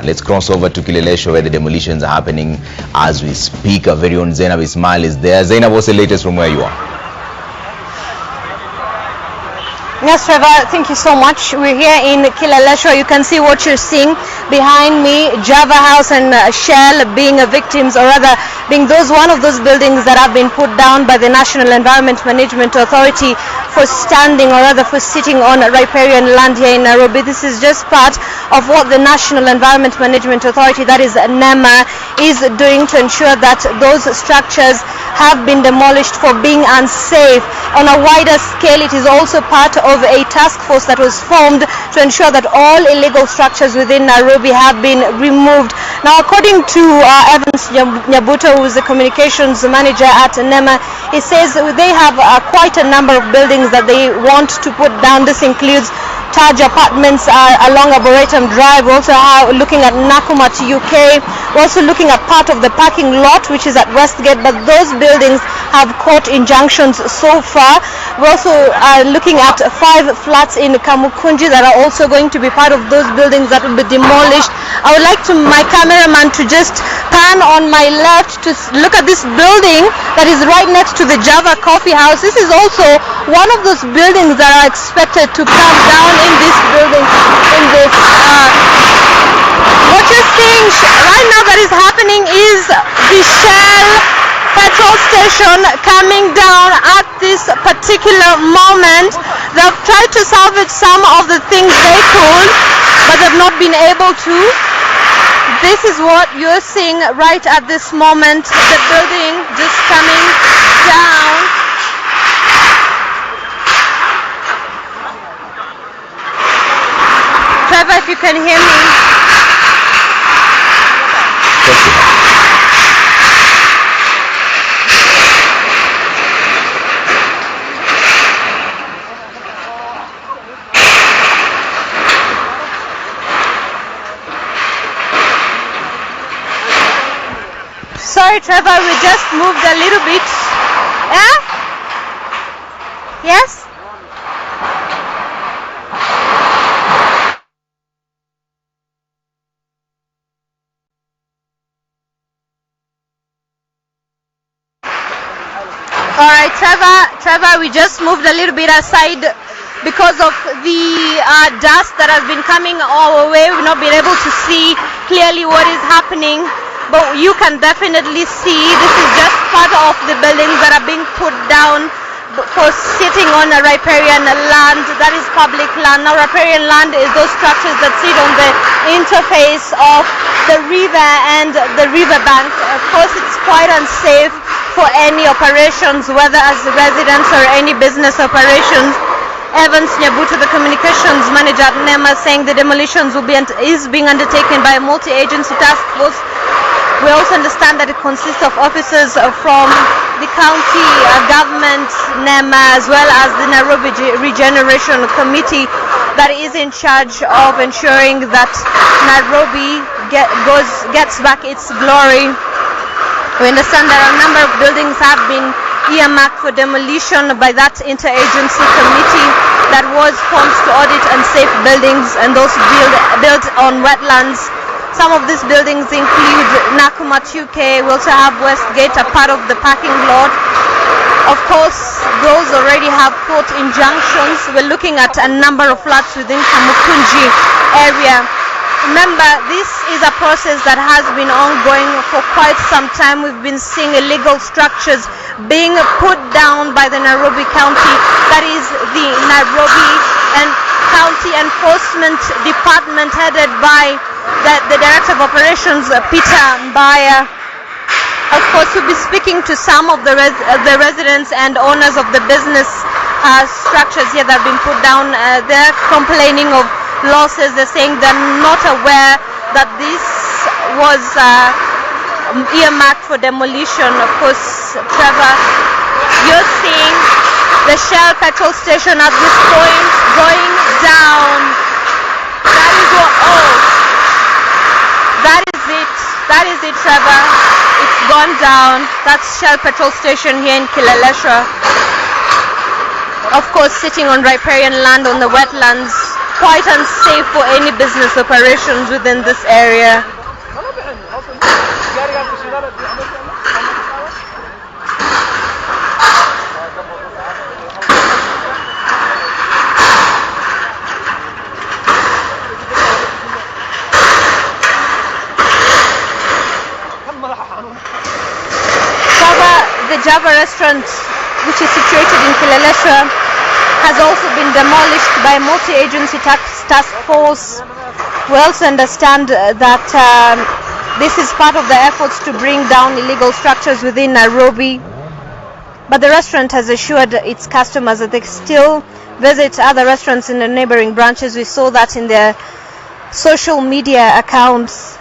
Let's cross over to Kileleshwa where the demolitions are happening as we speak. Our very own Zainab Ismail is there. Zainab, what's the latest from where you are? Yes, Trevor, thank you so much. We're here in Kileleshwa. You can see what you're seeing behind me. Java House and Shell being victims, or rather being one of those buildings that have been put down by the National Environment Management Authority for standing, or rather for sitting on riparian land here in Nairobi. This is just part of what the National Environment Management Authority, that is NEMA, is doing to ensure that those structures have been demolished for being unsafe. On a wider scale, it is also part of a task force that was formed to ensure that all illegal structures within Nairobi have been removed. Now, according to Evans Nyabuto, who is the communications manager at NEMA, he says they have quite a number of buildings that they want to put down. This includes Taj Apartments along Arboretum Drive. We're also looking at Nakumatt UK. We're also looking at part of the parking lot, which is at Westgate, but those buildings have court injunctions so far. We're also looking at 5 flats in Kamukunji that are also going to be part of those buildings that will be demolished. I would like my cameraman to just pan on my left to look at this building that is right next to the Java Coffee House. This is also one of those buildings that are expected to come down in this building. What you're seeing right now that is happening is the Shell petrol station coming down at this particular moment. They've tried to salvage some of the things they could, but they've not been able to. This is what you're seeing right at this moment, the building just coming down. Trevor, if you can hear me. Sorry, Trevor, we just moved a little bit. Yeah? Yes? Alright, Trevor, we just moved a little bit aside because of the dust that has been coming our way. We've not been able to see clearly what is happening. But you can definitely see this is just part of the buildings that are being put down for sitting on a riparian land, that is public land. Now, riparian land is those structures that sit on the interface of the river and the riverbank. Of course, it's quite unsafe for any operations, whether as residents or any business operations. Evans Nyabuto, the communications manager at NEMA, saying the demolitions is being undertaken by a multi-agency task force. We also understand that it consists of officers from the county government, NEMA, as well as the Nairobi Regeneration Committee that is in charge of ensuring that Nairobi gets back its glory. We understand that a number of buildings have been earmarked for demolition by that interagency committee that was formed to audit unsafe buildings and those built on wetlands. Some of these buildings include Nakumatt UK. We also have Westgate, a part of the parking lot. Of course, those already have court injunctions. We're looking at a number of flats within Kamukunji area. Remember, this is a process that has been ongoing for quite some time. We've been seeing illegal structures being put down by the Nairobi County, that is the Nairobi and County Enforcement Department, headed by the Director of Operations, Peter Mbaya. Of course, we'll be speaking to some of the residents and owners of the business structures here that have been put down. They're complaining of losses. They're saying they're not aware that this was earmarked for demolition. Of course, Trevor, you're seeing the Shell petrol station at this point going down. That is what, that is it, Trevor. It's gone down. That's Shell petrol station here in Kileleshwa. Of course, sitting on riparian land on the wetlands. quite unsafe for any business operations within this area. The Java restaurant, which is situated in Kileleshwa, has also been demolished by a multi-agency task force. We also understand that this is part of the efforts to bring down illegal structures within Nairobi. But the restaurant has assured its customers that they still visit other restaurants in the neighboring branches. We saw that in their social media accounts.